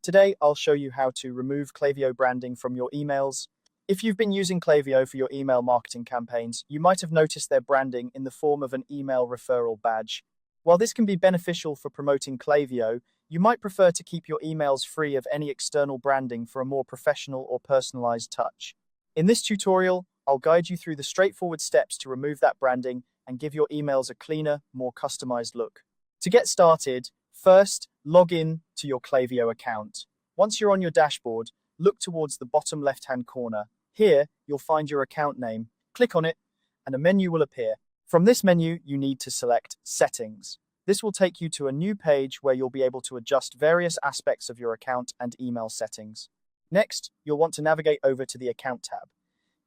Today, I'll show you how to remove Klaviyo branding from your emails. If you've been using Klaviyo for your email marketing campaigns, you might have noticed their branding in the form of an email referral badge. While this can be beneficial for promoting Klaviyo, you might prefer to keep your emails free of any external branding for a more professional or personalized touch. In this tutorial, I'll guide you through the straightforward steps to remove that branding and give your emails a cleaner, more customized look. To get started, first, log in to your Klaviyo account. Once you're on your dashboard, look towards the bottom left-hand corner. Here, you'll find your account name. Click on it, and a menu will appear. From this menu, you need to select Settings. This will take you to a new page where you'll be able to adjust various aspects of your account and email settings. Next, you'll want to navigate over to the Account tab.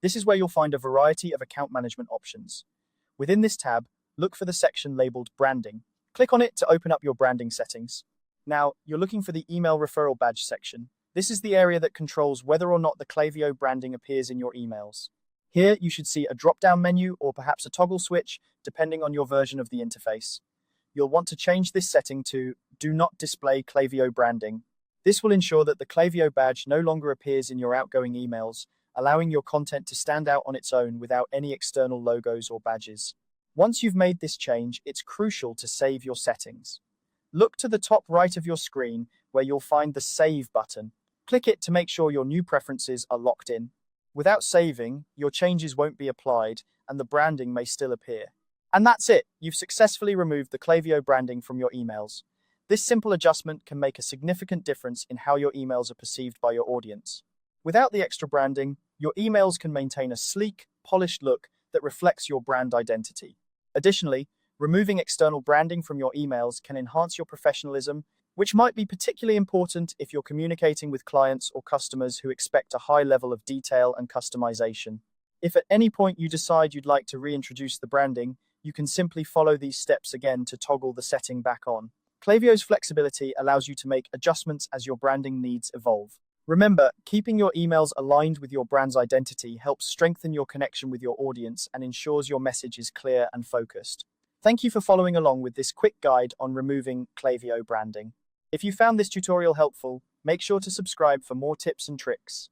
This is where you'll find a variety of account management options. Within this tab, look for the section labeled Branding. Click on it to open up your branding settings. Now, you're looking for the Email Referral Badge section. This is the area that controls whether or not the Klaviyo branding appears in your emails. Here, you should see a drop-down menu or perhaps a toggle switch, depending on your version of the interface. You'll want to change this setting to Do Not Display Klaviyo Branding. This will ensure that the Klaviyo badge no longer appears in your outgoing emails, allowing your content to stand out on its own without any external logos or badges. Once you've made this change, it's crucial to save your settings. Look to the top right of your screen where you'll find the Save button. Click it to make sure your new preferences are locked in. Without saving, your changes won't be applied and the branding may still appear. And that's it. You've successfully removed the Klaviyo branding from your emails. This simple adjustment can make a significant difference in how your emails are perceived by your audience. Without the extra branding, your emails can maintain a sleek, polished look that reflects your brand identity. Additionally, removing external branding from your emails can enhance your professionalism, which might be particularly important if you're communicating with clients or customers who expect a high level of detail and customization. If at any point you decide you'd like to reintroduce the branding, you can simply follow these steps again to toggle the setting back on. Klaviyo's flexibility allows you to make adjustments as your branding needs evolve. Remember, keeping your emails aligned with your brand's identity helps strengthen your connection with your audience and ensures your message is clear and focused. Thank you for following along with this quick guide on removing Klaviyo branding. If you found this tutorial helpful, make sure to subscribe for more tips and tricks.